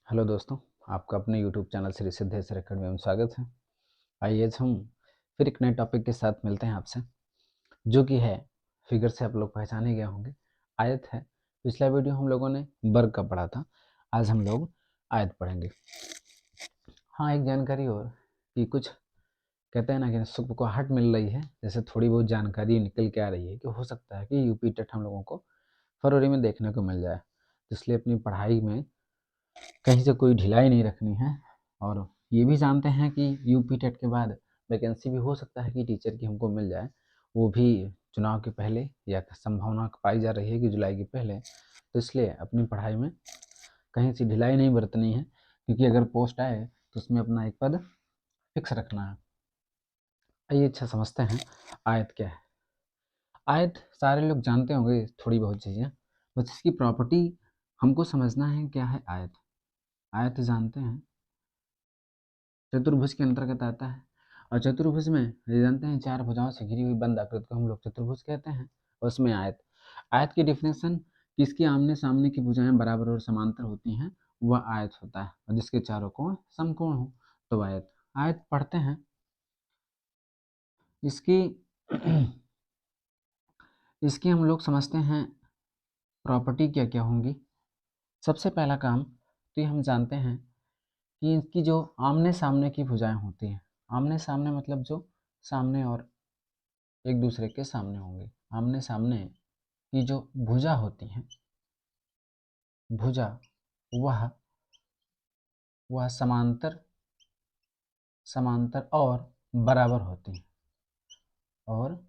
Hello दोस्तों, आपका अपने YouTube channel Shri Siddheshwar academy में स्वागत है। आइए आज हम फिर एक नए टॉपिक के साथ मिलते हैं आपसे, जो कि है फिगर से आप लोग पहचाने गए होंगे, आयत है। पिछला वीडियो हम लोगों ने वर्ग का पढ़ा था, आज हम लोग आयत पढ़ेंगे। हाँ, एक जानकारी और कि कुछ कहते हैं ना कि सुबह मिल रही है, जैसे थोड़ी बहुत जानकारी निकल के आ रही है कि हो सकता है कि यूपी टेट हम लोगों को फरवरी में देखने को मिल जाए, इसलिए अपनी पढ़ाई में कहीं से कोई ढिलाई नहीं रखनी है। और ये भी जानते हैं कि यूपी टेट के बाद वैकेंसी भी हो सकता है कि टीचर की हमको मिल जाए, वो भी चुनाव के पहले, या संभावना पाई जा रही है कि जुलाई के पहले। तो इसलिए अपनी पढ़ाई में कहीं से ढिलाई नहीं बरतनी है, क्योंकि अगर पोस्ट आए तो उसमें अपना एक पद फिक्स रखना है। आइए अच्छा समझते हैं आयत क्या है। आयत सारे लोग जानते होंगे थोड़ी बहुत चीज़ें, बस इसकी प्रॉपर्टी हमको समझना है। क्या है आयत? आयत जानते हैं चतुर्भुज के अंतर्गत आता है, और चतुर्भुज में ये जानते हैं चार भुजाओं से घिरी हुई बंद आकृति को हम लोग चतुर्भुज कहते हैं। और उसमें आयत, आयत की डिफिनेशन, किसकी आमने सामने की भुजाएं बराबर और समांतर होती हैं वह आयत होता है, और जिसके चारों कोण समकोण हो तो आयत। आयत पढ़ते हैं इसकी इसकी हम लोग समझते हैं प्रॉपर्टी क्या क्या होंगी। सबसे पहला काम तो ये हम जानते हैं कि इसकी जो आमने सामने की भुजाएं होती हैं, आमने सामने मतलब जो सामने और एक दूसरे के सामने होंगे, आमने सामने की जो भुजा होती हैं, भुजा वह वह समांतर समांतर और बराबर होती हैं, और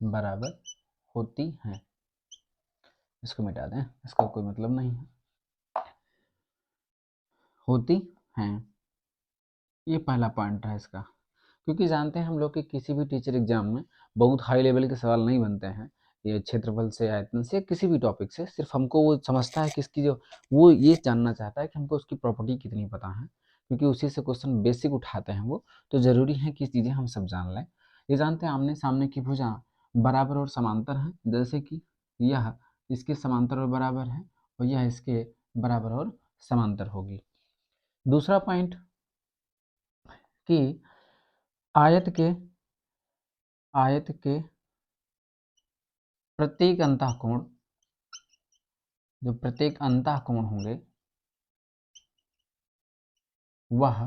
बराबर होती हैं। इसको मिटा दें, इसका कोई मतलब नहीं है, होती हैं। ये पहला पॉइंट है इसका, क्योंकि जानते हैं हम लोग कि किसी भी टीचर एग्जाम में बहुत हाई लेवल के सवाल नहीं बनते हैं, ये क्षेत्रफल से, आयतन से, किसी भी टॉपिक से। सिर्फ हमको वो समझता है कि इसकी जो, वो ये जानना चाहता है कि हमको उसकी प्रॉपर्टी कितनी पता है, क्योंकि उसी से क्वेश्चन बेसिक उठाते हैं वो। तो ज़रूरी है कि चीज़ें हम सब जान लें। ये जानते हैं आमने सामने की भुजा बराबर और समांतर हैं, जैसे कि यह इसके समांतर और बराबर है, और यह इसके बराबर और समांतर होगी। दूसरा पॉइंट कि आयत के आयत के प्रत्येक अंतःकोण, जो प्रत्येक अंतःकोण होंगे वह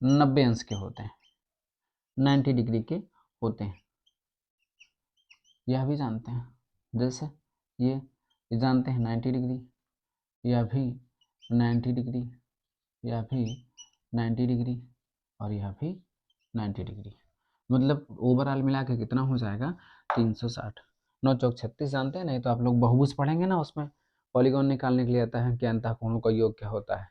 90 अंश के होते हैं, 90 डिग्री के होते हैं। यह भी जानते हैं, जैसे ये जानते हैं 90 डिग्री, यह भी 90 डिग्री, यह भी 90 डिग्री, और यह भी 90 डिग्री। मतलब ओवरऑल मिला के कितना हो जाएगा? 360। 9 चौक 36 जानते हैं, नहीं तो आप लोग बहुभुज पढ़ेंगे ना, उसमें पॉलीगॉन निकालने के लिए आता है कि अंतःकोणों का योग क्या होता है,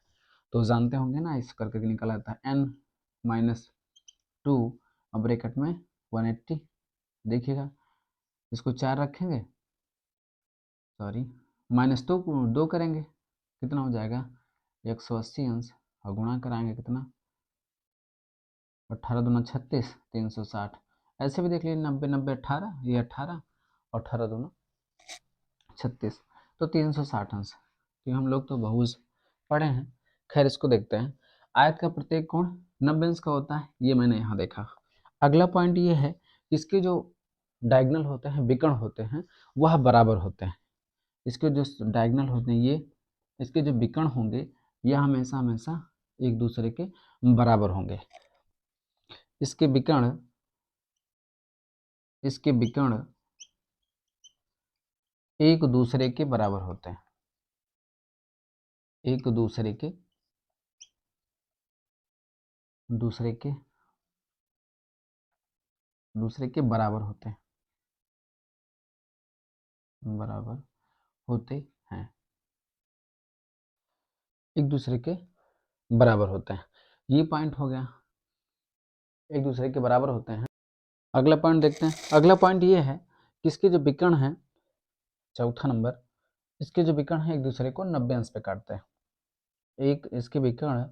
तो जानते होंगे ना, इस करके निकल आता है n-2 और ब्रैकेट में 180। देखिएगा, इसको 4 रखेंगे, सॉरी -2 करेंगे, कितना हो जाएगा? 180 अंश, और गुणा कराएंगे कितना? 18 दूना 36, 360। ऐसे भी देख लीजिए, 90 90 18, ये 18, और 18 दूना 36, तो 360 अंश। तो हम लोग तो बहुभुज पढ़े हैं। खैर, इसको देखते हैं। आयत का प्रत्येक कोण 90 अंश का होता है, ये मैंने यहाँ देखा। अगला पॉइंट ये है, इसके जो डायगोनल होते हैं, विकर्ण होते हैं, वह बराबर होते हैं। इसके जो डायगोनल होते हैं, ये इसके जो विकर्ण होंगे, यह हमेशा हमेशा एक दूसरे के बराबर होंगे। इसके विकर्ण एक दूसरे के बराबर होते हैं, एक दूसरे के दूसरे के दूसरे के बराबर होते हैं, बराबर होते हैं, एक दूसरे के बराबर होते हैं। ये पॉइंट हो गया, एक दूसरे के बराबर होते हैं। अगला पॉइंट देखते हैं। अगला पॉइंट ये है कि इसके जो विकर्ण हैं, चौथा नंबर, इसके जो विकर्ण हैं एक दूसरे को 90 अंश पे काटते हैं। एक इसके विकर्ण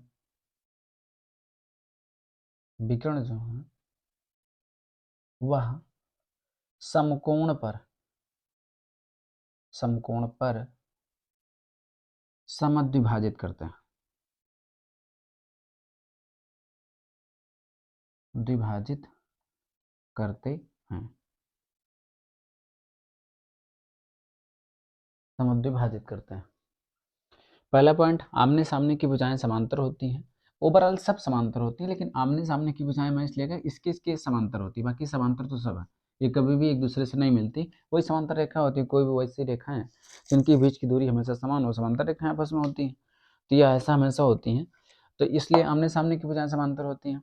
विकर्ण जो है वह समकोण पर समद्विभाजित करते हैं, द्विभाजित करते हैं, समद्विभाजित करते हैं। पहला पॉइंट, आमने सामने की भुजाएं समांतर होती हैं। ओवरऑल सब समांतर होती है, लेकिन आमने सामने की भुजाएं मैं इसलिए कहा इसके समांतर होती है, बाकी समांतर तो सब है, ये कभी भी एक दूसरे से नहीं मिलती। वही समांतर रेखा होती है, कोई भी वैसी रेखा है जिनकी बीच की दूरी हमेशा समान हो, समांतर रेखाएं आपस में होती हैं, तो यह ऐसा हमेशा होती हैं। तो इसलिए आमने सामने की भुजाएं समांतर होती हैं,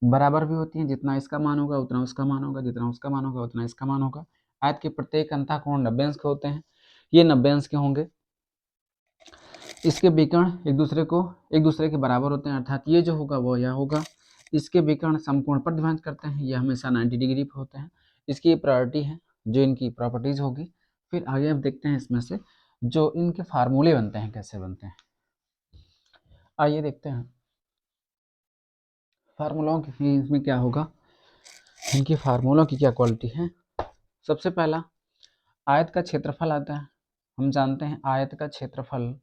बराबर भी होती हैं, जितना इसका मान होगा उतना उसका मान होगा, जितना उसका मान होगा उतना इसका मान होगा। आयत के प्रत्येक अंतः कोण 90 अंश के होते हैं, ये 90 अंश के होंगे। इसके विकर्ण एक दूसरे के बराबर होते हैं, अर्थात ये जो होगा वो यह होगा। इसके विकर्ण समकोण पर डिवाइड करते हैं, ये हमेशा 90 डिग्री पर होते हैं। इसकी प्रायोरिटी है जो इनकी प्रॉपर्टीज होगी। फिर आगे अब देखते हैं इसमें से जो इनके फार्मूले बनते हैं कैसे बनते हैं, आइए देखते हैं फार्मूलों की इसमें क्या होगा, इनकी फार्मूलों की क्या क्वालिटी है। सबसे पहला आयत का क्षेत्रफल आता है। हम जानते हैं आयत का क्षेत्रफल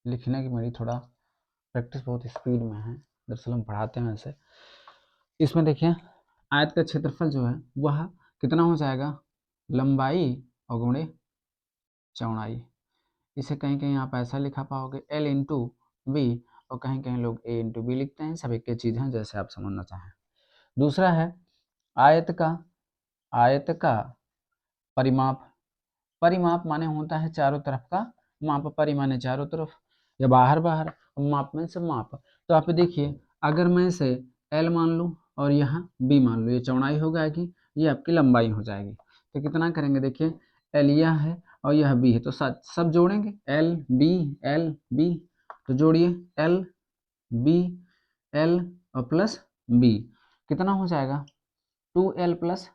लिखने की मेरी थोड़ा प्रैक्टिस बहुत स्पीड में है, दरअसल हम पढ़ाते हैं ऐसे। इसमें देखिए आयत का क्षेत्रफल जो है वह कितना हो जाएगा, लंबाई और गुणे चौड़ाई। इसे कहीं कहीं आप ऐसा लिखा पाओगे L इंटू बी, और कहीं कहीं लोग A इंटू बी लिखते हैं, सब एक ही चीज़ है जैसे आप समझना चाहें। दूसरा है आयत का परिमाप। परिमाप माने होता है चारों तरफ का माप, परि माने चारों तरफ या बाहर बाहर, माप में से माप। तो आप देखिए अगर मैं इसे L मान लूँ और यहाँ B मान लूँ, ये चौड़ाई हो जाएगी, ये आपकी लंबाई हो जाएगी। तो कितना करेंगे, देखिए L यह है और यह B है, तो सब जोड़ेंगे L B, तो जोड़िए L और प्लस B, कितना हो जाएगा 2L प्लस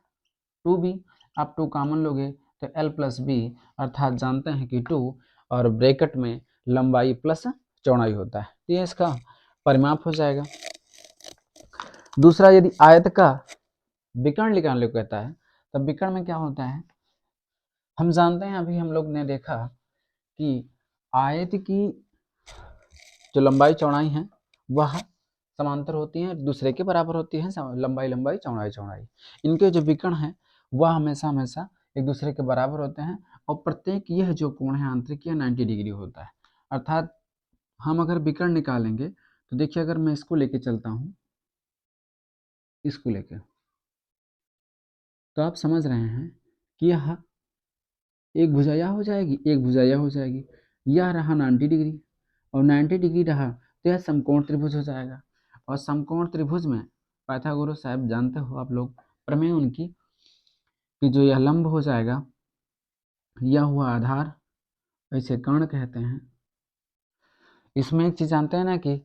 2B। आप 2 कॉमन लोगे तो L प्लस बी, अर्थात जानते हैं कि 2 और ब्रैकेट में लंबाई प्लस चौड़ाई होता है, तो ये इसका परिमाप हो जाएगा। दूसरा, यदि आयत का विकर्ण निकालने को कहता है तब विकर्ण में क्या होता है, हम जानते हैं अभी हम लोग ने देखा कि आयत की जो लंबाई चौड़ाई है वह समांतर होती हैं, दूसरे के बराबर होती है, लंबाई चौड़ाई। इनके जो विकर्ण है वह हमेशा हमेशा एक दूसरे के बराबर होते हैं, और प्रत्येक यह जो कोण है आंतरिक यह 90 डिग्री होता है। अर्थात हम अगर विकर्ण निकालेंगे तो देखिए अगर मैं इसको लेके चलता हूँ, इसको लेके, तो आप समझ रहे हैं कि यह एक भुजा यह हो जाएगी, एक भुजा यह हो जाएगी, यह रहा 90 डिग्री और 90 डिग्री रहा, तो यह समकोण त्रिभुज हो जाएगा। और समकोण त्रिभुज में पाइथागोरस साहब जानते हो आप लोग प्रमेय उनकी, कि जो यह लंब हो जाएगा यह हुआ आधार, इसे कर्ण कहते हैं। इसमें एक चीज जानते हैं ना कि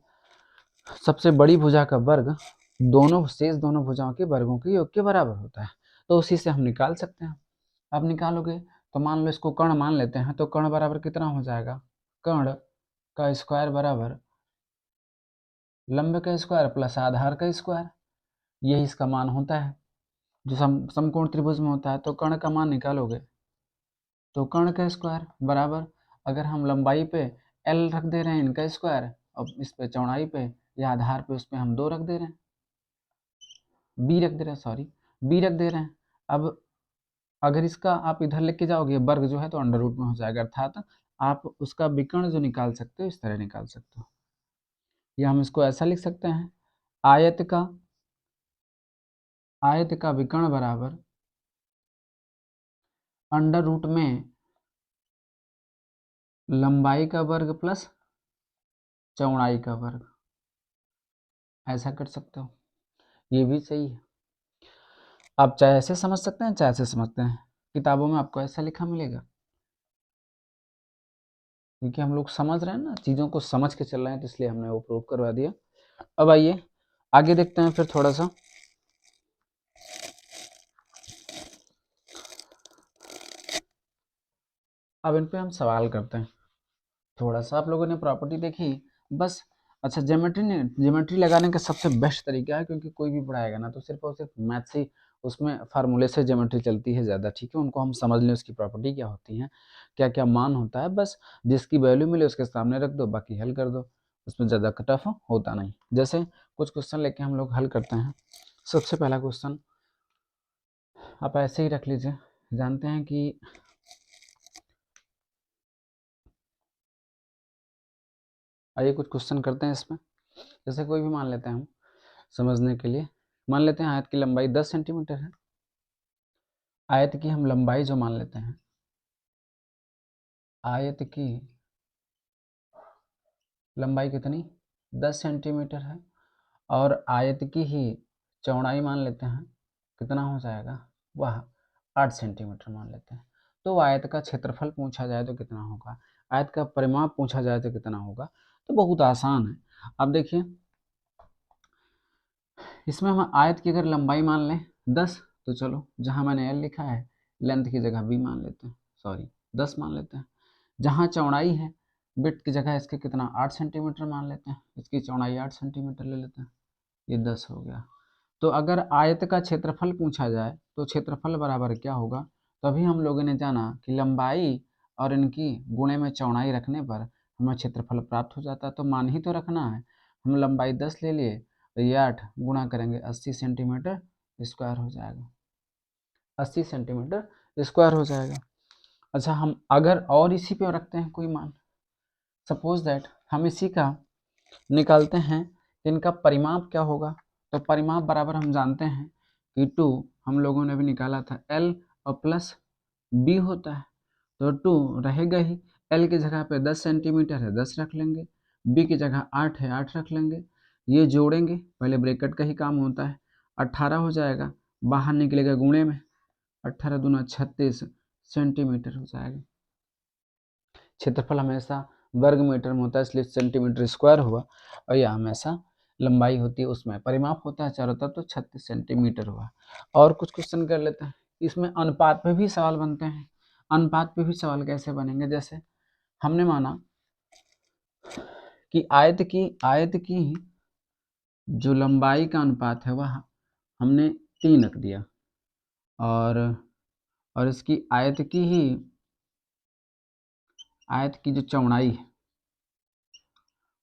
सबसे बड़ी भुजा का वर्ग दोनों भुजाओं के वर्गों के योग के बराबर होता है, तो उसी से हम निकाल सकते हैं। अब निकालोगे तो मान लो इसको कर्ण मान लेते हैं, तो कर्ण बराबर कितना हो जाएगा, कर्ण का स्क्वायर बराबर लंब का स्क्वायर प्लस आधार का स्क्वायर, यही इसका मान होता है जो समकोण त्रिभुज में होता है। तो कर्ण का मान निकालोगे तो कर्ण का स्क्वायर बराबर, अगर हम लंबाई पे L रख दे रहे हैं इनका स्क्वायर, और इस पे चौड़ाई पे या आधार पे उस पे हम 2 रख दे रहे हैं, B रख दे रहे हैं, सॉरी B रख दे रहे हैं। अब अगर इसका आप इधर लेके जाओगे वर्ग जो है तो अंडर रूट में हो जाएगा, अर्थात आप उसका विकर्ण जो निकाल सकते हो इस तरह निकाल सकते हो, या हम इसको ऐसा लिख सकते हैं आयत का विकर्ण बराबर अंडर रूट में लंबाई का वर्ग प्लस चौड़ाई का वर्ग, ऐसा कर सकते हो, ये भी सही है। आप चाहे ऐसे समझ सकते हैं चाहे ऐसे समझते हैं, किताबों में आपको ऐसा लिखा मिलेगा, क्योंकि हम लोग समझ रहे हैं ना, चीज़ों को समझ के चल रहे हैं, तो इसलिए हमने वो प्रूव करवा दिया। अब आइए आगे देखते हैं फिर थोड़ा सा, अब इन पे हम सवाल करते हैं। थोड़ा सा आप लोगों ने प्रॉपर्टी देखी, बस अच्छा, ज्योमेट्री लगाने का सबसे बेस्ट तरीका है, क्योंकि कोई भी पढ़ाएगा ना तो सिर्फ और सिर्फ मैथ से, उसमें फार्मूले से ज्योमेट्री चलती है ज़्यादा, ठीक है। उनको हम समझ लें उसकी प्रॉपर्टी क्या होती है, क्या क्या मान होता है, बस जिसकी वैल्यू मिले उसके सामने रख दो, बाकी हल कर दो, उसमें ज़्यादा टफ होता नहीं। जैसे कुछ क्वेश्चन लेके हम लोग हल करते हैं। सबसे पहला क्वेश्चन आप ऐसे ही रख लीजिए। जानते हैं कि आइए कुछ क्वेश्चन करते हैं इसमें। जैसे कोई भी मान लेते हैं हम समझने के लिए, मान लेते हैं आयत की लंबाई 10 सेंटीमीटर है। आयत की हम लंबाई जो मान लेते हैं, आयत की लंबाई कितनी 10 सेंटीमीटर है, और आयत की ही चौड़ाई मान लेते हैं, कितना हो जाएगा वह 8 सेंटीमीटर मान लेते हैं। तो आयत का क्षेत्रफल पूछा जाए तो कितना होगा, आयत का परिमाप पूछा जाए तो कितना होगा। तो बहुत आसान है। अब देखिए इसमें हम आयत की अगर लंबाई मान लें 10, तो चलो जहाँ मैंने एल लिखा है लेंथ की जगह बी मान लेते हैं, सॉरी 10 मान लेते हैं। जहाँ चौड़ाई है विड्थ की जगह इसके कितना 8 सेंटीमीटर मान लेते हैं, इसकी चौड़ाई 8 सेंटीमीटर ले लेते हैं, ये 10 हो गया। तो अगर आयत का क्षेत्रफल पूछा जाए तो क्षेत्रफल बराबर क्या होगा, तो अभी हम लोगों ने जाना कि लंबाई और इनकी गुणे में चौड़ाई रखने पर हमें क्षेत्रफल प्राप्त हो जाता है। तो मान ही तो रखना है, हम लंबाई 10 ले लिए तो ये 8 गुणा करेंगे 80 सेंटीमीटर स्क्वायर हो जाएगा, 80 सेंटीमीटर स्क्वायर हो जाएगा। अच्छा, हम अगर और इसी पे रखते हैं कोई मान, सपोज दैट हम इसी का निकालते हैं, इनका परिमाप क्या होगा। तो परिमाप बराबर हम जानते हैं कि 2 हम लोगों ने भी निकाला था L और प्लस B होता है, तो 2 रहेगा ही। L की जगह पे 10 सेंटीमीटर है 10 रख लेंगे, B की जगह 8 है 8 रख लेंगे, ये जोड़ेंगे, पहले ब्रैकेट का ही काम होता है, 18 हो जाएगा, बाहर निकलेगा गुणे में, 18 दूना 36 सेंटीमीटर हो जाएगा। क्षेत्रफल हमेशा वर्ग मीटर में होता है, इसलिए सेंटीमीटर स्क्वायर हुआ, और यह हमेशा लंबाई होती है उसमें परिमाप होता है चारों तरफ, तो 36 सेंटीमीटर हुआ। और कुछ क्वेश्चन कर लेते हैं। इसमें अनुपात पे भी सवाल बनते हैं। अनुपात पे भी सवाल कैसे बनेंगे, जैसे हमने माना कि आयत की जो लंबाई का अनुपात है वह हमने 3 रख दिया, और इसकी आयत की जो चौड़ाई है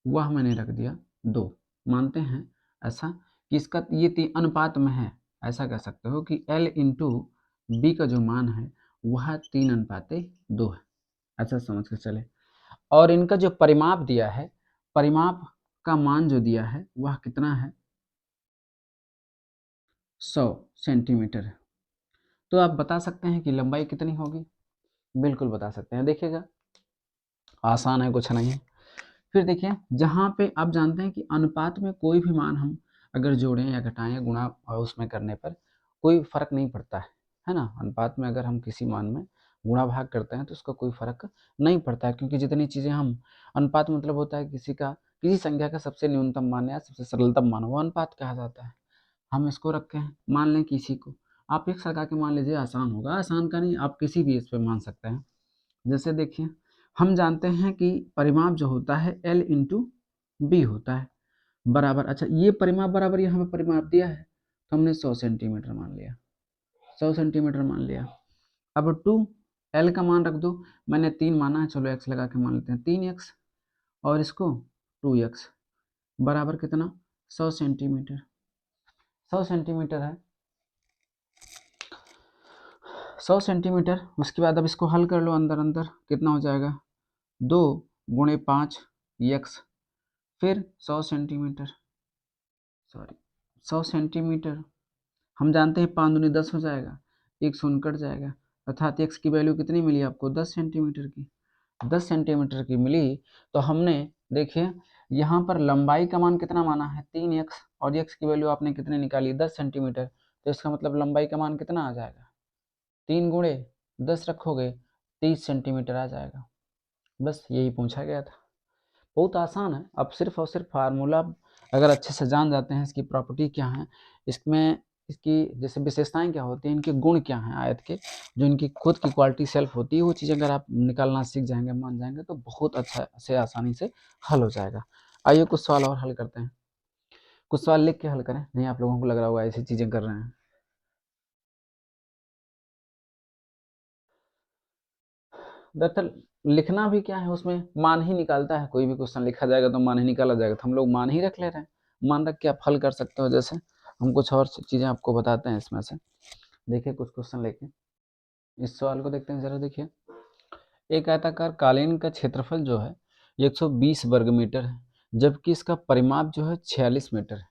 वह मैंने रख दिया 2। मानते हैं ऐसा कि इसका ये 3 अनुपात में है, ऐसा कह सकते हो कि L इंटू बी का जो मान है वह 3:2 है, ऐसा समझ के चले। और इनका जो परिमाप दिया है, परिमाप का मान जो दिया है वह कितना है 100 सेंटीमीटर है। तो आप बता सकते हैं कि लंबाई कितनी होगी, बिल्कुल बता सकते हैं। देखिएगा आसान है, कुछ नहीं है। फिर देखिए जहाँ पे आप जानते हैं कि अनुपात में कोई भी मान हम अगर जोड़ें या घटाएं या गुणा और उसमें करने पर कोई फर्क नहीं पड़ता है ना। अनुपात में अगर हम किसी मान में गुणा भाग करते हैं तो उसका कोई फर्क नहीं पड़ता है, क्योंकि जितनी चीज़ें हम, अनुपात मतलब होता है किसी संख्या का सबसे न्यूनतम मान या सबसे सरलतम मान, वो अनुपात कहा जाता है। हम इसको रखे हैं, मान लें किसी को, आप एक लगा के मान लीजिए, आसान होगा, आसान का नहीं, आप किसी भी इस पर मान सकते हैं। जैसे देखिए हम जानते हैं कि परिमाप जो होता है L इंटू बी होता है, बराबर, अच्छा ये परिमाप बराबर यहाँ पे परिमाप दिया है तो हमने 100 सेंटीमीटर मान लिया, 100 सेंटीमीटर मान लिया। अब 2 L का मान रख दो, मैंने 3 माना है, चलो x लगा के मान लेते हैं 3x, और इसको 2x, बराबर कितना 100 सेंटीमीटर, 100 सेंटीमीटर है, 100 सेंटीमीटर। उसके बाद अब इसको हल कर लो, अंदर अंदर कितना हो जाएगा 2 गुणे 5 x, फिर 100 सेंटीमीटर, सॉरी 100 सेंटीमीटर, हम जानते हैं 5 दूनी 10 हो जाएगा, एक शून्य कट जाएगा, अर्थात x की वैल्यू कितनी मिली आपको 10 सेंटीमीटर की, 10 सेंटीमीटर की मिली। तो हमने देखिए यहाँ पर लंबाई का मान कितना माना है 3x, और x की वैल्यू आपने कितनी निकाली 10 सेंटीमीटर, तो इसका मतलब लंबाई का मान कितना आ जाएगा 3 गुणे 10 रखोगे 30 सेंटीमीटर आ जाएगा। बस यही पूछा गया था, बहुत आसान है। अब सिर्फ और सिर्फ फार्मूला अगर अच्छे से जान जाते हैं, इसकी प्रॉपर्टी क्या है, इसमें इसकी जैसे विशेषताएं क्या होती हैं, इनके गुण क्या हैं आयत के, जो इनकी खुद की क्वालिटी सेल्फ होती है, वो चीज़ अगर आप निकालना सीख जाएंगे, मान जाएंगे, तो बहुत अच्छा से आसानी से हल हो जाएगा। आइए कुछ सवाल और हल करते हैं, कुछ सवाल लिख के हल करें, नहीं आप लोगों को लग रहा होगा ऐसी चीजें कर रहे हैं। दरअसल लिखना भी क्या है, उसमें मान ही निकालता है, कोई भी क्वेश्चन लिखा जाएगा तो मान ही निकाला जाएगा, तो हम लोग मान ही रख ले रहे हैं। मान रख के आप हल कर सकते हो। जैसे हम कुछ और चीजें आपको बताते हैं इसमें से। देखिए कुछ क्वेश्चन लेके इस सवाल को देखते हैं जरा। देखिए, एक आयताकार कालीन का क्षेत्रफल जो है 120 वर्ग मीटर है, जबकि इसका परिमाप जो है 46 मीटर है।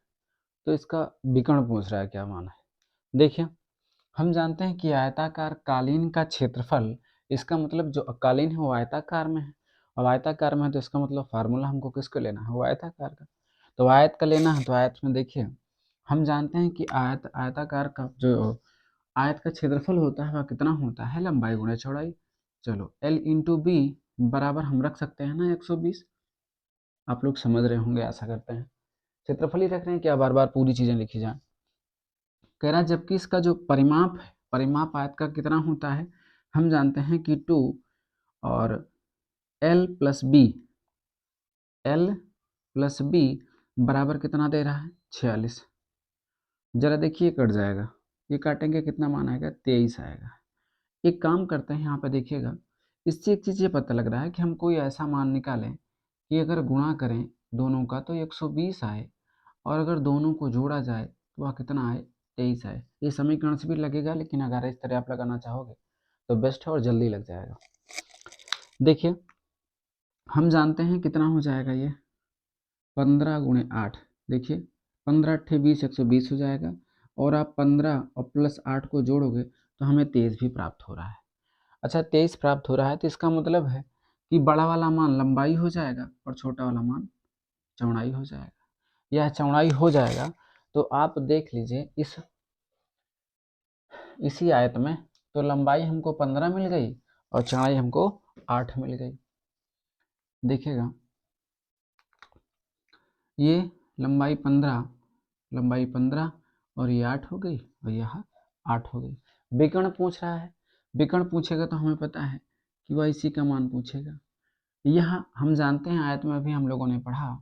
तो इसका विकर्ण पूछ रहा है, क्या मान है। देखिए, हम जानते हैं कि आयताकार कालीन का क्षेत्रफल, इसका मतलब जो कालीन है वो आयताकार में है, और आयताकार में है तो इसका मतलब फार्मूला हमको किसको लेना है, वो आयताकार का। तो आयत का लेना है, तो आयत में देखिए हम जानते हैं कि आयताकार का जो आयत का क्षेत्रफल होता है वह कितना होता है, लंबाई गुणे चौड़ाई। चलो L इंटू बी बराबर हम रख सकते हैं ना 120। आप लोग समझ रहे होंगे, आशा करते हैं। क्षेत्रफल ही रख रहे हैं, क्या बार बार पूरी चीजें लिखी जाए। कह रहा है जबकि इसका जो परिमाप है, परिमाप आयत का कितना होता है, हम जानते हैं कि 2 और L plus B, L plus B बराबर कितना दे रहा है, 46। जरा देखिए कट जाएगा, ये काटेंगे कितना मान आएगा, 23 आएगा। एक काम करते हैं, यहाँ पे देखिएगा, इससे एक चीज़ ये पता लग रहा है कि हम कोई ऐसा मान निकालें कि अगर गुणा करें दोनों का तो 120 आए, और अगर दोनों को जोड़ा जाए तो वह कितना आए, 23 आए। ये समीकरण से भी लगेगा, लेकिन अगर इस तरह आप लगाना चाहोगे तो बेस्ट है और जल्दी लग जाएगा। देखिए हम जानते हैं कितना हो जाएगा ये, 15 गुणे 8। देखिए 15 अट्ठे 20, 120 हो जाएगा, और आप 15 और प्लस 8 को जोड़ोगे तो हमें 23 भी प्राप्त हो रहा है। अच्छा 23 प्राप्त हो रहा है, तो इसका मतलब है कि बड़ा वाला मान लंबाई हो जाएगा और छोटा वाला मान चौड़ाई हो जाएगा। यह चौड़ाई हो जाएगा, तो आप देख लीजिए इसी आयत में, तो लंबाई हमको 15 मिल गई और चौड़ाई हमको 8 मिल गई। देखिएगा ये लंबाई 15 और ये 8 हो गई, और यह 8 हो गई। विकर्ण पूछ रहा है, विकर्ण पूछेगा तो हमें पता है कि वह इसी का मान पूछेगा। यह हम जानते हैं, आयत में भी हम लोगों ने पढ़ा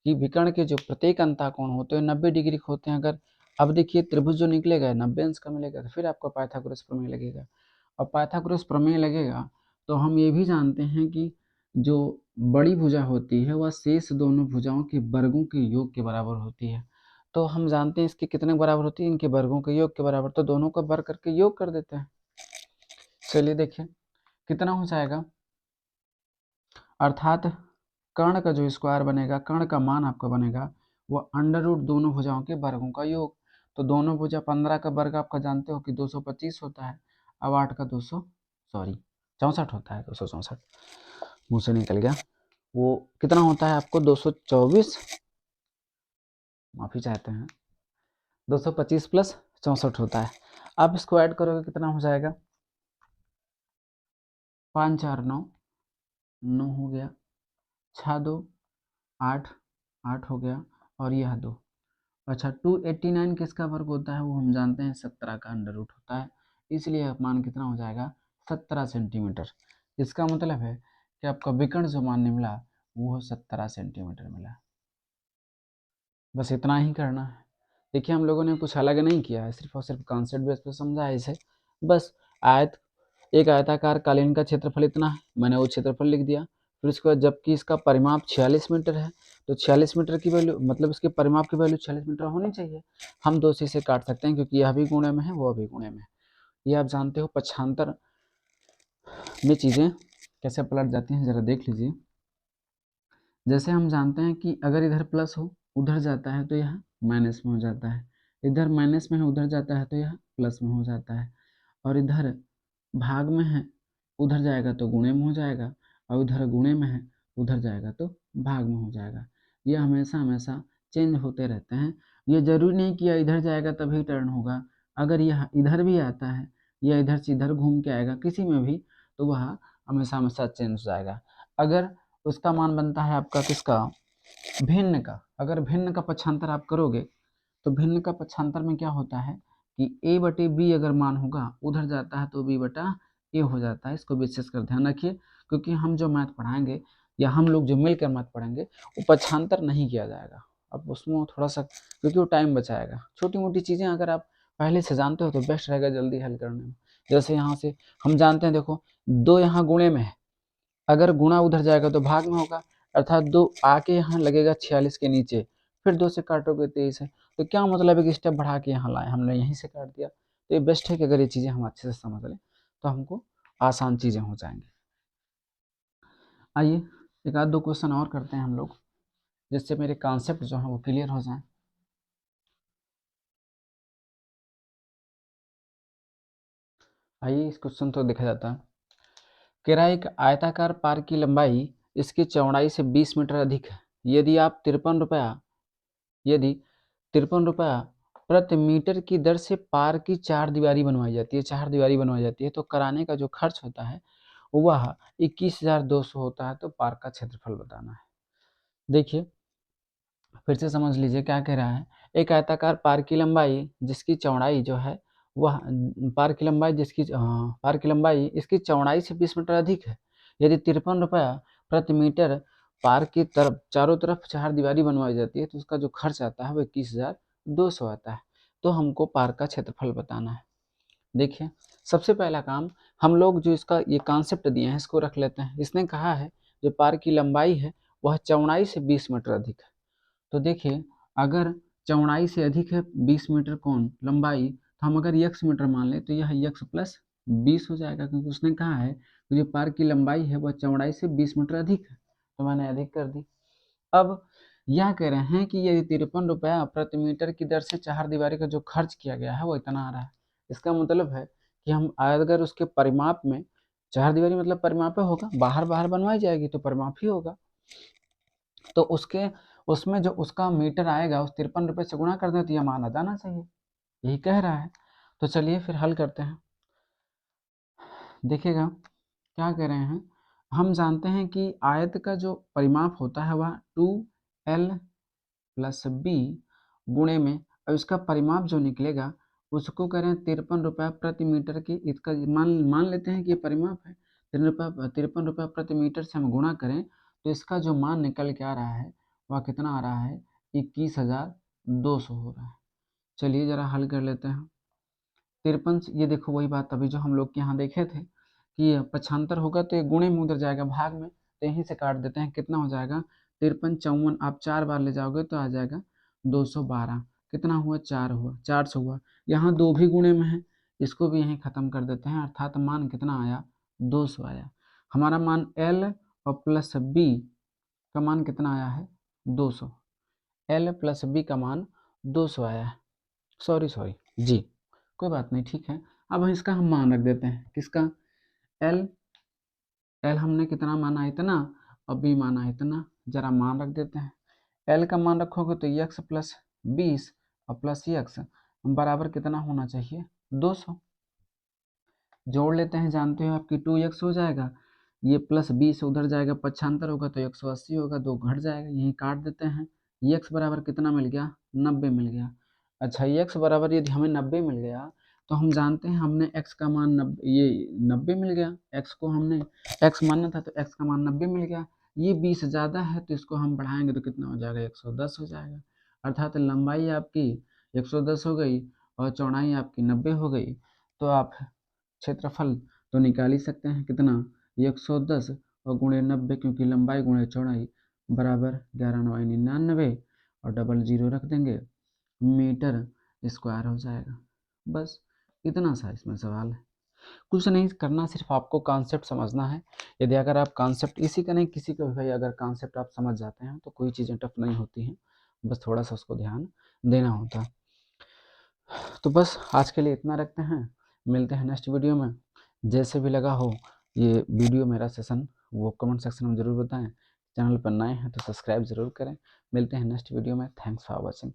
कि विकर्ण के जो प्रत्येक अंतःकोण होते हैं 90 डिग्री के होते हैं। अगर अब देखिए त्रिभुज जो निकलेगा 90 अंश का मिलेगा, तो फिर आपको पाइथागोरस प्रमेय लगेगा, और पाइथागोरस प्रमेय लगेगा तो हम ये भी जानते हैं कि जो बड़ी भुजा होती है वह शेष दोनों भुजाओं के वर्गों के योग के बराबर होती है। तो हम जानते हैं इसके कितने बराबर होती है, इनके वर्गों के योग के बराबर, तो दोनों का वर्ग करके योग कर देते हैं। चलिए देखिए कितना हो जाएगा, अर्थात कर्ण का जो स्क्वायर बनेगा, कर्ण का मान आपका बनेगा वो अंडर रूट दोनों भुजाओं के वर्गों का योग। तो दोनों भुजा 15 का वर्ग आपका जानते हो कि 225 होता है, अब 8 का 64 होता है, 264 मुँह से निकल गया। वो कितना होता है आपको, 224, माफ़ी चाहते हैं, 225 प्लस 64 होता है। आप इसको ऐड करोगे कितना हो जाएगा, 5 4 9, 9 हो गया, 6 2 8, 8 हो गया, और यह 2। अच्छा 289 किसका वर्ग होता है, वो हम जानते हैं 17 का अंडर रूट होता है, इसलिए यह मान कितना हो जाएगा, 17 सेंटीमीटर। इसका मतलब है कि आपका विकर्ण जो मान मिला वो 17 सेंटीमीटर मिला। बस इतना ही करना है। देखिए हम लोगों ने कुछ अलग नहीं किया है, सिर्फ और सिर्फ कॉन्सेप्ट बेस पे समझा है इसे। बस आयत, एक आयताकार कालीन का क्षेत्रफल इतना है, मैंने वो क्षेत्रफल लिख दिया। फिर उसके बाद जबकि इसका परिमाप 46 मीटर है, तो 46 मीटर की वैल्यू मतलब इसके परिमाप की वैल्यू 46 मीटर होनी चाहिए। हम दो से काट सकते हैं क्योंकि यह भी गुणे में है, वह भी गुणे में है। ये आप जानते हो पक्षांतर में चीज़ें कैसे पलट जाती हैं, ज़रा देख लीजिए। जैसे हम जानते हैं कि अगर इधर प्लस हो उधर जाता है तो यह माइनस में हो जाता है, इधर माइनस में है उधर जाता है तो यह प्लस में हो जाता है, और इधर भाग में है उधर जाएगा तो गुणे में हो जाएगा, और उधर गुणे में है उधर जाएगा तो भाग में हो जाएगा। ये हमेशा हमेशा चेंज होते रहते हैं। ये जरूरी नहीं कि यह इधर जाएगा तभी टर्न होगा, अगर यह इधर भी आता है या इधर से इधर घूम के आएगा किसी में भी, तो वह हमेशा हमेशा चेंज हो जाएगा। अगर उसका मान बनता है आपका किसका, भिन्न का, अगर भिन्न का पक्षांतर आप करोगे तो भिन्न का पक्षांतर में क्या होता है कि a बटे बी अगर मान होगा उधर जाता है तो b बटा ए हो जाता है। इसको विशेष कर ध्यान रखिए, क्योंकि हम जो मैथ पढ़ाएंगे या हम लोग जो मिलकर मैथ पढ़ेंगे वो पक्षांतर नहीं किया जाएगा। अब उसमें थोड़ा सा, क्योंकि वो टाइम बचाएगा। छोटी मोटी चीज़ें अगर आप पहले से जानते हो तो बेस्ट रहेगा जल्दी हल करने में। जैसे यहाँ से हम जानते हैं, देखो 2 यहाँ गुणे में है, अगर गुणा उधर जाएगा तो भाग में होगा, अर्थात 2 आके यहाँ लगेगा 46 के नीचे, फिर 2 से काटोगे 23 है। तो क्या मतलब है कि स्टेप बढ़ा के यहाँ लाए, हमने यहीं से काट दिया। तो ये बेस्ट है कि अगर ये चीज़ें हम अच्छे से समझ लें तो हमको आसान चीज़ें हो जाएंगी। आइए एक आध दो क्वेश्चन और करते हैं हम लोग, जिससे मेरे कॉन्सेप्ट जो है वो क्लियर हो जाए। आइए इस क्वेश्चन तो देखा जाता है। कह रहा है एक आयताकार पार्क की लंबाई इसकी चौड़ाई से 20 मीटर अधिक है। यदि 53 रुपया प्रति मीटर की दर से पार्क की 4 दीवारी बनवाई जाती है, 4 दीवारी बनवाई जाती है, तो कराने का जो खर्च होता है वह 21,200 होता है। तो पार्क का क्षेत्रफल बताना है। देखिए फिर से समझ लीजिए क्या कह रहा है। एक आयताकार पार्क की लंबाई जिसकी चौड़ाई जो है वह पार्क की लंबाई इसकी चौड़ाई से 20 मीटर अधिक है। यदि 53 रुपया प्रति मीटर पार्क की तरफ चारों तरफ 4 दीवारी बनवाई जाती है तो उसका जो खर्च आता है वो 21,200 आता है। तो हमको पार्क का क्षेत्रफल बताना है। देखिए सबसे पहला काम, हम लोग जो इसका ये कॉन्सेप्ट दिए हैं इसको रख लेते हैं। इसने कहा है जो पार्क की लंबाई है वह चौड़ाई से 20 मीटर अधिक है। तो देखिए अगर चौड़ाई से अधिक है 20 मीटर कौन लंबाई, तो हम अगर x मीटर मान लें तो यह x प्लस 20 हो जाएगा, क्योंकि उसने कहा है कि जो पार्क की लंबाई है वह चौड़ाई से 20 मीटर अधिक है, तो मैंने अधिक कर दी। अब यह कह रहे हैं कि यदि 53 रुपया प्रति मीटर की दर से 4 दीवारी का जो खर्च किया गया है वो इतना आ रहा है। इसका मतलब है कि हम अगर उसके परिमाप में 4 दीवारी मतलब परिमाप होगा, बाहर बाहर बनवाई जाएगी तो परिमाप ही होगा, तो उसमें जो उसका मीटर आएगा उस 53 रुपये से गुणा कर दें तो यह मान आ जाना चाहिए, यही कह रहा है। तो चलिए फिर हल करते हैं। देखिएगा क्या कह रहे हैं, हम जानते हैं कि आयत का जो परिमाप होता है वह 2l प्लस बी गुणे में, और इसका परिमाप जो निकलेगा उसको करें 53 रुपया प्रति मीटर की, इसका मान लेते हैं कि ये परिमाप है। 53 रुपया प्रति मीटर से हम गुणा करें तो इसका जो मान निकल के आ रहा है वह कितना आ रहा है, 21,200 हो रहा है। चलिए जरा हल कर लेते हैं। 53, ये देखो वही बात अभी जो हम लोग के यहाँ देखे थे कि 95 होगा तो ये गुणे में उधर जाएगा भाग में, तो यहीं से काट देते हैं। कितना हो जाएगा 53 54, आप 4 बार ले जाओगे तो आ जाएगा 212। कितना हुआ 4 हुआ, 400 हुआ। यहाँ 2 भी गुणे में है, इसको भी यहीं खत्म कर देते हैं, अर्थात मान कितना आया 200 आया। हमारा मान एल और प्लस बी का मान कितना आया है 200, एल प्लस बी का मान 200 आया है। सॉरी जी, कोई बात नहीं, ठीक है। अब इसका हम मान रख देते हैं, किसका, एल एल हमने कितना माना इतना और बी माना इतना, जरा मान रख देते हैं। एल का मान रखोगे तो x प्लस 20 और प्लस x बराबर कितना होना चाहिए 200। जोड़ लेते हैं, जानते हो आपकी 2x हो जाएगा, ये प्लस 20 उधर जाएगा, पक्षांतर होगा तो 180 होगा, 2 घट जाएगा, यहीं काट देते हैं। x बराबर कितना मिल गया 90 मिल गया। अच्छा x बराबर यदि हमें 90 मिल गया तो हम जानते हैं हमने x का मान 90 मिल गया, x को हमने x मानना था तो x का मान 90 मिल गया। ये 20 ज़्यादा है तो इसको हम बढ़ाएंगे तो कितना हो जाएगा 110 हो जाएगा, अर्थात लंबाई आपकी 110 हो गई और चौड़ाई आपकी 90 हो गई। तो आप क्षेत्रफल तो निकाल ही सकते हैं कितना 110 और गुणे 90, क्योंकि लंबाई गुणे चौड़ाई बराबर 11×9 = 99 और डबल जीरो रख देंगे, मीटर स्क्वायर हो जाएगा। बस इतना सा इसमें सवाल है, कुछ नहीं करना, सिर्फ आपको कॉन्सेप्ट समझना है। यदि अगर आप कॉन्सेप्ट इसी का नहीं किसी का भी भाई अगर कॉन्सेप्ट आप समझ जाते हैं तो कोई चीज़ें टफ नहीं होती हैं, बस थोड़ा सा उसको ध्यान देना होता है। तो बस आज के लिए इतना रखते हैं, मिलते हैं नेक्स्ट वीडियो में। जैसे भी लगा हो ये वीडियो मेरा सेशन वो कमेंट सेक्शन में ज़रूर बताएं। चैनल पर नए हैं तो सब्सक्राइब ज़रूर करें। मिलते हैं नेक्स्ट वीडियो में। Thanks for watching.